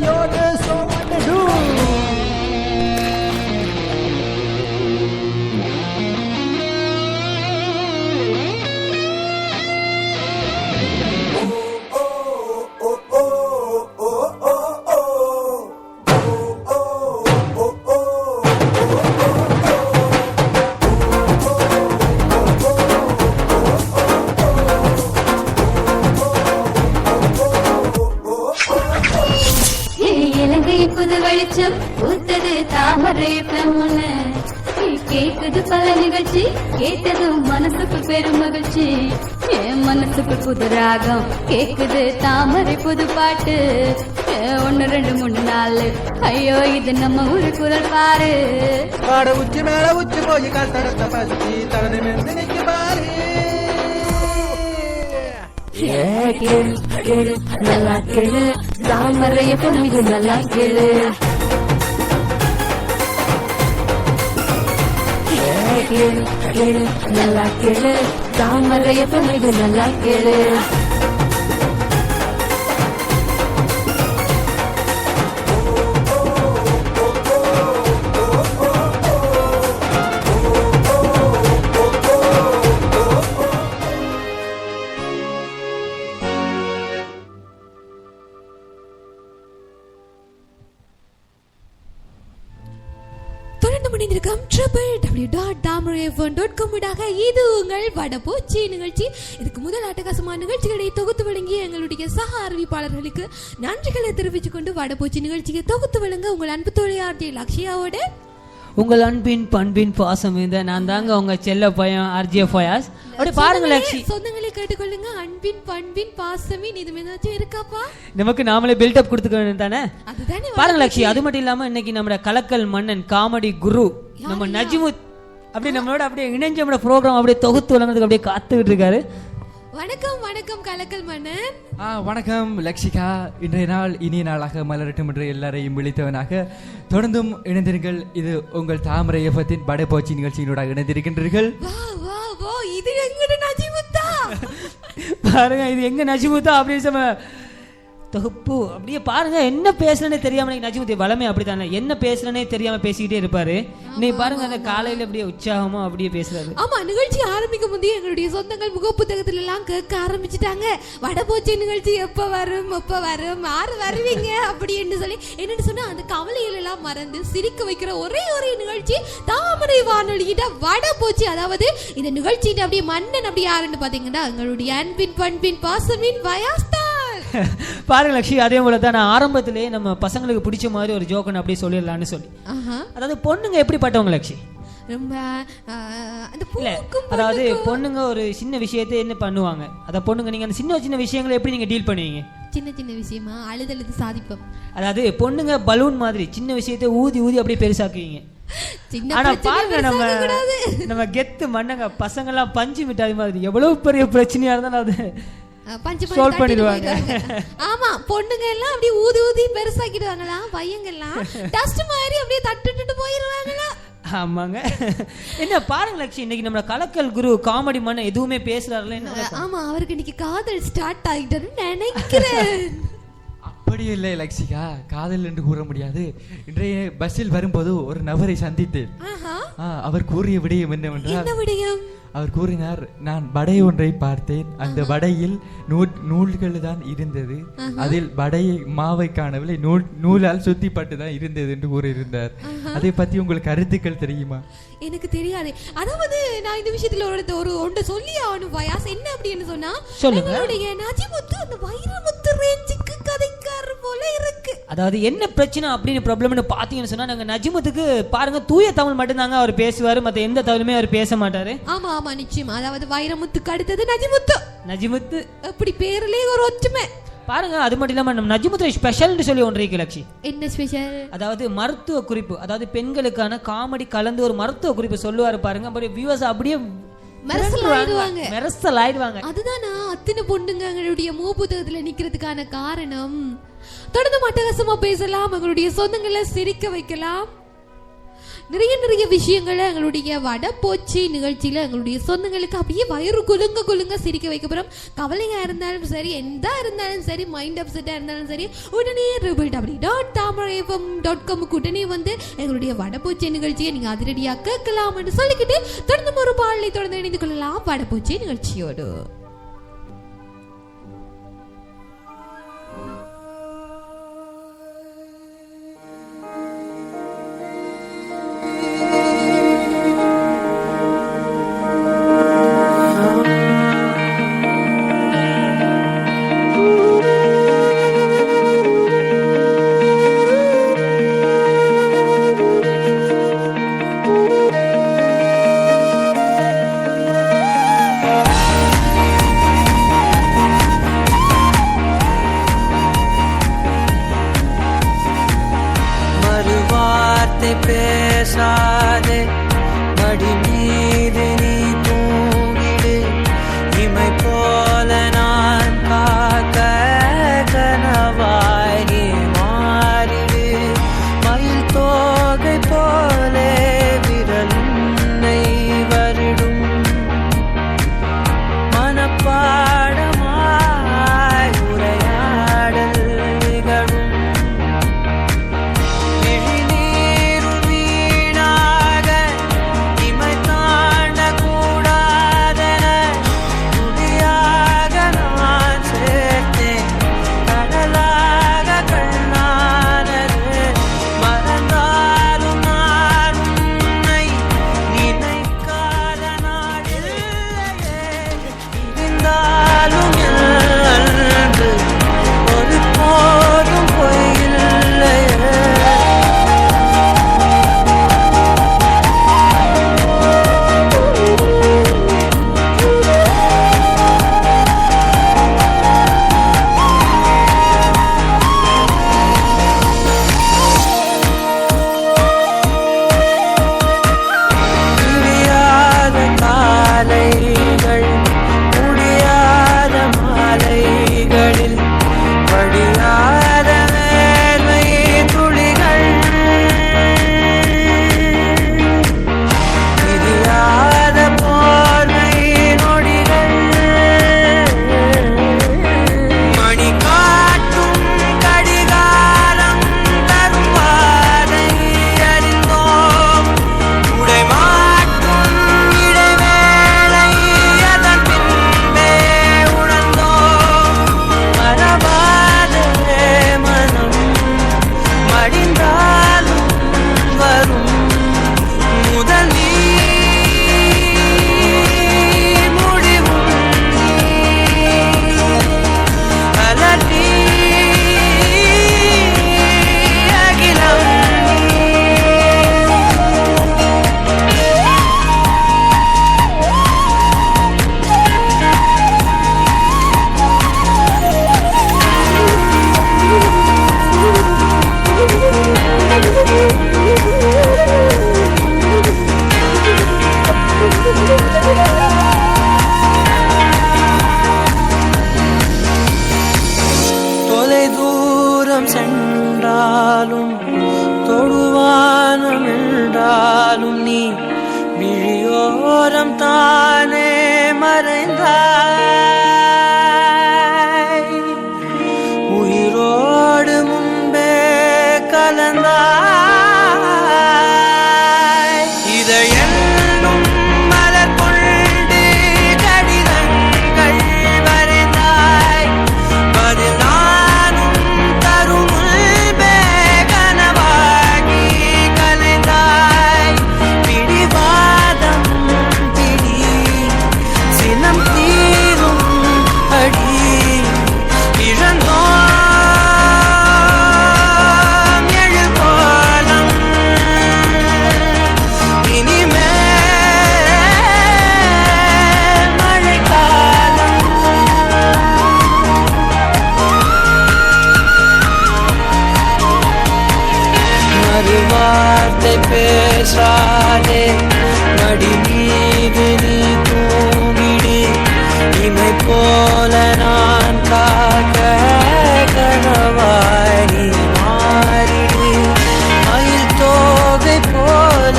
yo, this so what to do. புது வெளிச்சம் பூத்தது தாமரை பெருமுன்னு கேக்குது பல நிகழ்ச்சி கேட்டதும் மனசுக்கு பெரும் மகிழ்ச்சி என் மனசுக்கு புது ராகம் கேக்குது தாமரை புது பாட்டு 1 2 3 4 ஐயோ இது நம்ம ஊரு குரல் பாரு பாட உச்சி மேல உச்சி போய் கால் தடத்த பசி தடனை நின்று நிக்க பாரு கேளு கேளு நல்லா கேளு தாமரைய பொண்ணு நல்லா கேளு கேளு கேளு நல்லா கேளு தாமரைய பொண்ணு நல்லா கேளு இது உங்கள் வடபோச்சி நிகழ்ச்சி. இதுக்கு முதல் அட்டகாசமான நிகழ்ச்சிகளை தொகுத்து வழங்கிய எங்களுடைய சக அறிவிப்பாளர்களுக்கு நன்றிகளை தெரிவித்துக் கொண்டு வடபோச்சி நிகழ்ச்சியை தொகுத்து வழங்க உங்கள் அன்பு தோழியார் லக்ஷயாவோட உங்கள் அன்பின் பண்பின் பாசம் இந்த நான் தாங்க உங்க செல்ல பையன் ஆர்ஜே ஃபயாஸ். அப்படி பாருங்க லக்ஷி, சொந்தங்களை கேட்டுக்கொள்ளுங்க. அன்பின் பண்பின் பாசமின் இது ஏதாச்சும் இருக்காப்பா? நமக்கு நாமளே பில்டப் கொடுத்துக்க தானே. அதுதானே பாருங்க லக்ஷி, அது மட்டும் இல்லாம இன்னைக்கு நம்ம கலக்கல் மன்னன் காமெடி குரு நம்ம நஜிமுத் அப்படியே நம்மளோட அப்படியே இணைஞ்ச நம்ம ப்ரோக்ராம் அப்படியே தொகுத்து வழங்குறதுக்கு அப்படியே காத்துக்கிட்டு இருக்காரு. வணக்கம் வணக்கம் கலக்கல் மன்னன். வணக்கம் லக்ஷிகா. இன்றைய நாள் இனிய நாளாக மலரட்டும் என்று எல்லாரையும் விழித்தவனாக தொடர்ந்தும் இணைந்திருங்கள். இது உங்கள் தாமரை எஃப்எத்தின் வடபோச்சி நிகழ்ச்சியினோட இணைந்திருக்கின்றீர்கள். இது எங்க நஜிமுத்தா? பாருங்க, இது எங்க நஜிமுத்தா அப்படின்னு தொகுப்பு அப்படியே பாருங்க. என்ன பேசுறனே தெரியாம நஜிமுத்தி வளமே அப்படித்தானே, என்ன பேசுறனே தெரியாம பேசிக்கிட்டே இருப்பாரு. இன்னைக்கு பாருங்க அந்த காலையில அப்படியே உற்சாகமா அப்படியே பேசுறாரு. ஆமா, நிகழ்ச்சி ஆரம்பிக்கும் போது எங்களுடைய சொந்தங்கள் முகப்புத்தகத்துல எல்லாம் கேட்க ஆரம்பிச்சுட்டாங்க. வடபோச்சி நிகழ்ச்சி எப்ப வரும் யாரு வருவீங்க அப்படின்னு சொல்லி. என்னன்னு சொன்னா அந்த கவலைகள் எல்லாம் மறந்து சிரிக்க வைக்கிற ஒரே நிகழ்ச்சி தாமரை வானொலியிட வடபோச்சி. அதாவது இந்த நிகழ்ச்சியிட்ட அப்படியே மன்னன் அப்படி யாருன்னு பாத்தீங்கன்னா எங்களுடைய அன்பின் பண்பின் பாசமின் வயாஸ்தா. பாருங்க லக்ஷி, அதே போல தான் நான் ஆரம்பத்திலே நம்ம பசங்களுக்கு பிடிச்ச மாதிரி ஒரு ஜோக்கன் அப்படியே சொல்லிடலான்னு சொல்லி. அதாவது பொண்ணுங்க எப்படிப்பட்டவங்க லக்ஷி? ரொம்ப அதாவது பொண்ணுங்க ஒரு சின்ன விஷயத்தை என்ன பண்ணுவாங்க, அத பொண்ணுங்க நீங்க அந்த சின்ன விஷயங்களை எப்படி நீங்க டீல் பண்ணுவீங்க? சின்ன விஷயமா அழுதழுது சாதிப்போம். அதாவது பொண்ணுங்க பலூன் மாதிரி சின்ன விஷயத்தை ஊதி அப்படியே பெருசாக்குவீங்க. ஆனா பாருங்க நம்ம கெத்து மண்ணங்க பசங்க எல்லாம் பஞ்சு மிட்டாய் மாதிரி எவ்வளவு பெரிய பிரச்சனையா இருந்தாலும் அது சால்வ் பண்ணிடுவாங்க. ஆமா, பொண்ணுங்க எல்லாம் அப்படியே ஊதி பெருசாக்கிடுவாங்களா, பையங்க எல்லாம் டஸ்ட் மாதிரி அப்படியே தட்டுட்டு போயிருவாங்களா. ஆமாங்க. என்ன பாருங்க லக்ஷி, இன்னைக்கு நம்ம கலக்கல் குரு காமெடி மன்ன எதுவுமே பேசுறாருல. ஆமா, அவருக்கு இன்னைக்கு காதல் ஸ்டார்ட் ஆகிட்டதுன்னு நினைக்கிறேன். அப்படி இல்லை லக்ஷிகா, காதல் என்று கூற முடியாது. இன்றைய பஸ்ஸில் வரும்போது ஒரு நபரை சந்தித்தேன். அவர் கூறிய விடயம் என்னவென்றால், அவர் கூறினார், நான் வடை ஒன்றை பார்த்தேன், அந்த வடையில் நூல்கள் தான் இருந்தது, அதில் வடையை மாவை காணவில்லை, நூலால் சுத்திப்பட்டு தான் இருந்தது என்று கூறியிருந்தார். அதை பத்தி உங்களுக்கு கருத்துக்கள் தெரியுமா? எனக்கு தெரியாது. அதாவது நான் இந்த விஷயத்துல ஒரு ஒன்று சொல்லி ஆகணும் வயாஸ். என்ன அப்படின்னு சொன்னா, எங்களுடைய நஜிமுத்து அந்த வைரமுத்து ரேஞ்சுக்கு கதைக்காரர் போல இருக்கு. அதாவது என்ன பிரச்சனை அப்படின்னு ப்ராப்ளம்னு பாத்தீங்கன்னு சொன்னா, நாங்க நஜிமுத்துக்கு பாருங்க தூய தமிழ் மட்டும்தாங்க அவர் பேசுவாரு, மத்த எந்த தமிழுமே அவர் பேச மாட்டாரு. ஆமா ஆமா நிச்சயமா. அதாவது வைரமுத்துக்கு அடுத்தது நஜிமுத்து அப்படி பேர்லயே ஒரு ஒற்றுமை பாருங்க. அது மட்டும் இல்லாம நம்ம நஜிமுத்து ஸ்பெஷல்னு சொல்லி ஒன்று இருக்கு லக்ஷி. என்ன ஸ்பெஷல்? அதாவது மருத்துவ குறிப்பு, அதாவது பெண்களுக்கான காமெடி கலந்து ஒரு மருத்துவ குறிப்பு சொல்லுவாரு பாருங்க. அப்படியே வியூவர்ஸ் அப்படியே மெரசல் ஆயிடுவாங்க. அதுதானா அத்தனை பொண்ணுங்க எங்களுடைய மூப்புத்தகத்துல நிக்கிறதுக்கான காரணம். தொடர்ந்து அட்டகாசமா பேசலாம், எங்களுடைய சொந்தங்களை சிரிக்க வைக்கலாம். நிறைய விஷயங்களை எங்களுடைய வடபோச்சி நிகழ்ச்சியில எங்களுடைய சொந்தங்களுக்கு அப்படியே வயிறு குலுங்க சிரிக்க வைக்க போறோம். கவலையா இருந்தாலும் சரி, எந்த இருந்தாலும் சரி, மைண்ட் அப்செட்டா இருந்தாலும் சரி, உடனே www.tamaraifm.com உடனே வந்து எங்களுடைய வடபோச்சி நிகழ்ச்சியை நீங்க அதிரடியா கேட்கலாம் என்று சொல்லிக்கிட்டு தொடர்ந்து ஒரு பாடலை தொடர்ந்து இணைந்து கொள்ளலாம் வடபோச்சி நிகழ்ச்சியோடு. பேசாதே மடி மீது நீ தூங்கிடு, இமை போல நான் காக்க கனவாய் நீ மாறிடு. மயில் தோகை போலே விரல் உன்னை வருடும், மனப்பாடமாய் உரையாடல் நிகழும். சென்றாலும் தொடுவானம் என்றாலும் நீ விழியோரம் தானே மறைந்தாய். உயிரோடு முன்பே கலந்தாய். இதழென்னும் மலர் கொண்டு கடிதங்கள் வரைந்தாய். பதில் பேசாதே மடி மீது நீ தூங்கிடு, இமை போல நான் காக்க கனவாய் நீ மாறிடு. மயில் தோகை போல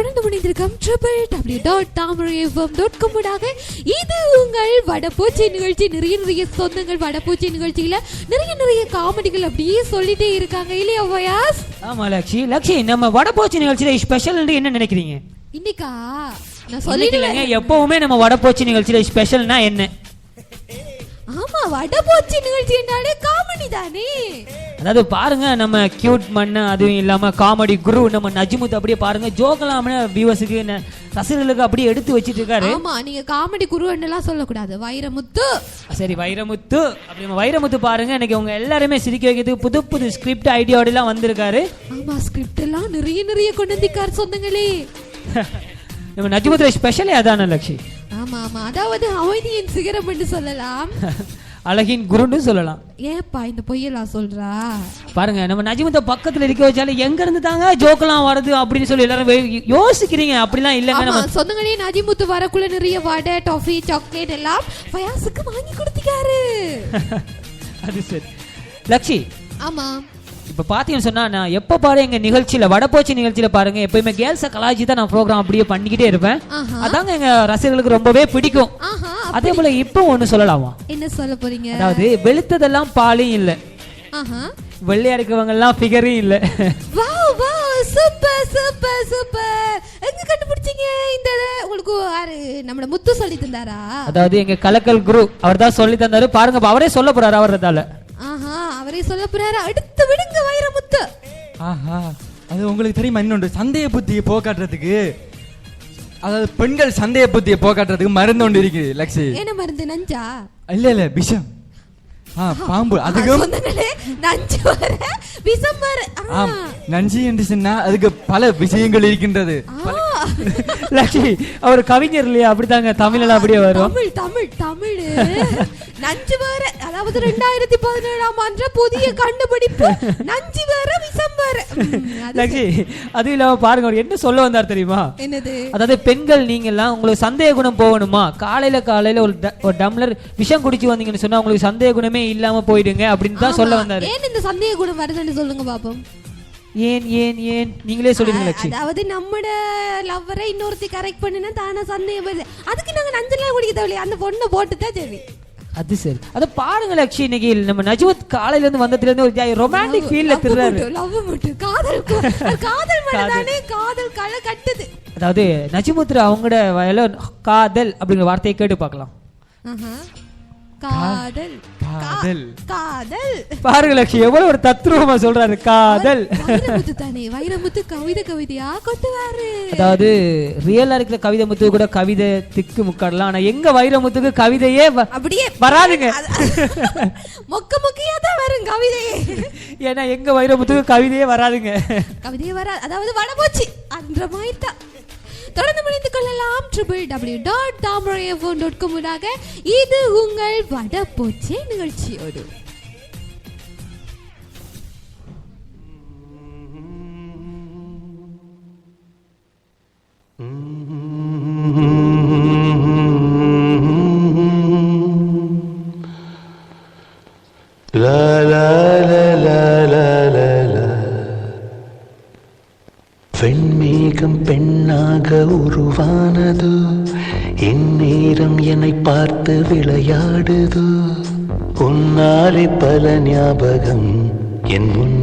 தொடர்ந்து முடிந்திருக்கும் www.tamarafm.com ஊடாக இது உங்கள் வடபோச்சி நிகழ்ச்சி. நிறைய சொந்தங்கள் வடபோச்சி நிகழ்ச்சியில நிறைய காமெடிகள் அப்படியே சொல்லிட்டே இருக்காங்க இல்லையா வயாஸ்? ஆமா லக்ஷி நம்ம வடபோச்சி நிகழ்ச்சியில ஸ்பெஷல் என்ன நினைக்கிறீங்க? இன்னைக்கா நான் சொல்லிடுவேன். எப்பவுமே நம்ம வடபோச்சி நிகழ்ச்சியில ஸ்பெஷல்னா என்ன? ஆமா, வடபோச்சி நிகழ்ச்சி என்றாலே காமெடி தானே. அதாவது பாருங்க, நம்ம கியூட் மண்ணு அதுவும் இல்லாம காமெடி குரு நம்ம நஜ்முத் அப்படியே பாருங்க ஜோக்கலாம வியூவர்ஸுக்கு ரசிகர்களுக்கு அப்படியே எடுத்து வச்சிட்டு இருக்காரு. ஆமா, நீங்க காமெடி குரு எல்லாம் சொல்லக்கூடாது, வைரமுத்து. சரி வைரமுத்து, அப்படி நம்ம வைரமுத்து பாருங்க இன்னைக்கு உங்க எல்லாருமே சிரிக்க வைக்கிறதுக்கு புது ஸ்கிரிப்ட் ஐடியாவோட எல்லாம் வந்திருக்காரு. ஆமா, ஸ்கிரிப்ட் எல்லாம் நிறைய கொண்டு வந்திருக்காரு சொந்தங்களே. நம்ம நஜ்முத் ஸ்பெஷலே அதான லக்ஷி. ஆமா, அதாவது அமைதியின் சிகரம் என்று சொல்லலாம், அழகின் குருன்னு சொல்லலாம். ஏப்பா இந்த பொய்யெல்லாம் சொல்றா? பாருங்க நம்ம நஜ்முத்த பக்கத்துல இருக்க வச்சாலும் எங்க இருந்து தாங்க ஜோக்கெல்லாம் வருது அப்படின்னு சொல்லி எல்லாரும் யோசிக்கிறீங்க. அப்படிலாம் இல்லங்க. நம்ம சொந்தங்களே நஜ்முத்து வரக்குள்ள நிறைய வடை, டாஃபி, சாக்லேட் எல்லாம் ஃபயாஸுக்கு வாங்கி கொடுத்திருக்காரு. அது சரி லக்ஷி. ஆமா, இப்ப பாத்தீங்கன்னு சொன்னா நான் எப்ப பாரு எங்க நிகழ்ச்சியில வடபோச்சி நிகழ்ச்சியில பாருங்க எப்பயுமே கேர்ள்ஸ கலாய்ச்சி தான் நான் ப்ரோக்ராம் அப்படியே பண்ணிக்கிட்டே இருப்பேன். அதாங்க எங்க ரசிகர்களுக்கு ரொம்பவே பிடிக்கும். அதே போல இப்ப ஒண்ணு சொல்லலாமா? என்ன சொல்ல போறீங்க? அதாவது வெளுத்ததெல்லாம் பாலும் இல்ல, வெள்ளையா இருக்கவங்க எல்லாம் ஃபிகரும் இல்ல. Wow wow, super super super. எங்க கண்டுபிடிச்சீங்க இந்த? உங்களுக்கு யாரு நம்மள முத்து சொல்லி தந்தாரா? அதாவது எங்க கலக்கல் குரு அவர் தான் சொல்லி தந்தாரு. பாருங்க அவரே சொல்ல போறாரு அவரதால. அவரே சொல்ல போறாரு. அடுத்து விடுங்க வைரமுத்து. அது உங்களுக்கு தெரியுமா? இன்னொன்று சந்தேக புத்தியை போக்காட்டுறதுக்கு, அதாவது பெண்கள் சந்தேக புத்தியை போக்காட்டுறதுக்கு மருந்து ஒன்று இருக்குது லக்ஷி. என்ன மருந்து? நஞ்சா? இல்ல விஷம். பாம்பு. அதுக்கும் நஞ்சு வர விஷம் வர. நஞ்சு என்று சொன்னா அதுக்கு பல விஷயங்கள் இருக்கின்றது. லக்ஷ்மி அவர் கவிஞர் இல்லையா? அப்படித்தாங்க தமிழ்ல அப்படியே வரும். தமிழ் நஞ்சு வர, அதாவது 2017ஆம் ஆண்டு புதிய கண்டுபிடிப்பு நஞ்சு வர விஷம் வர. லக்ஷ்மி அது இல்லாம பாருங்க அவர் என்ன சொல்ல வந்தார் தெரியுமா? என்னது? அதாவது பெண்கள் நீங்க எல்லாம் உங்களுக்கு சந்தேக குணம் போகணுமா, காலையில ஒரு டம்ளர் விஷம் குடிச்சு வந்தீங்கன்னு சொன்னா உங்களுக்கு சந்தேக குணமே இல்லாம போயிடுங்க அப்படின்னு தான் சொல்ல வந்தாரு. ஏன் இந்த சந்தேக குணம் வருதுன்னு சொல்லுங்க பாப்போம். ஏன் நீங்களே சொல்லிடுங்க லட்சுமி. அதாவது நம்மட லவ்வரை இன்னொருத்தி கரெக்ட் பண்ணினா தானா சந்தேகம் வருது. அதுக்கு நாங்க நஞ்செல்லாம் குடிக்க தேவையில்லை, அந்த பொண்ணை போட்டு தான் சரி. அது சரி. அத பாருங்க லட்சுமி, இன்னைக்கு நம்ம நஜ்முத் காலையில இருந்து வந்ததுல இருந்து ஒரு ரொமான்டிக் ஃபீல்ல திர்றாரு. லவ் மட்டும் காதல் மனதானே காதல் களை கட்டுது. அதாவது நஜ்முத் அவங்களோட வயல காதல் அப்படிங்கிற வார்த்தையை கேட்டு பார்க்கலாம். காதல் காதல் காதல். பாருங்க லட்சுமி எவ்வளவு ஒரு தத்ரூபமா சொல்றாரு காதல். வைரமுத்து தானே, வைரமுத்து கவிதையா கொட்டுவாரு. அதாவது ரியலா இருக்கிற கவிதை முத்து கூட கவிதை திக்கு முக்காடலாம், ஆனா எங்க வைரமுத்துக்கு கவிதையே அப்படியே வராதுங்க. மொக்கையா தான் வரும் கவிதையே. ஏன்னா எங்க வைரமுத்துக்கு கவிதையே வராதுங்க. கவிதையே வராது, அதாவது வடபோச்சி அந்த மாதிரி தான். தொடர்ந்து முடித்துக் கொள்ளலாம் www.tamarafm.com ஊடாக இது உங்கள் வடபோச்சி நிகழ்ச்சியோடு. la la la la la la la. வெண்மேகம் பெண்ணாக உருவானது, இந்நேரம் என்னை பார்த்து விளையாடுது, உன்னாலே பல ஞாபகம் என் முன்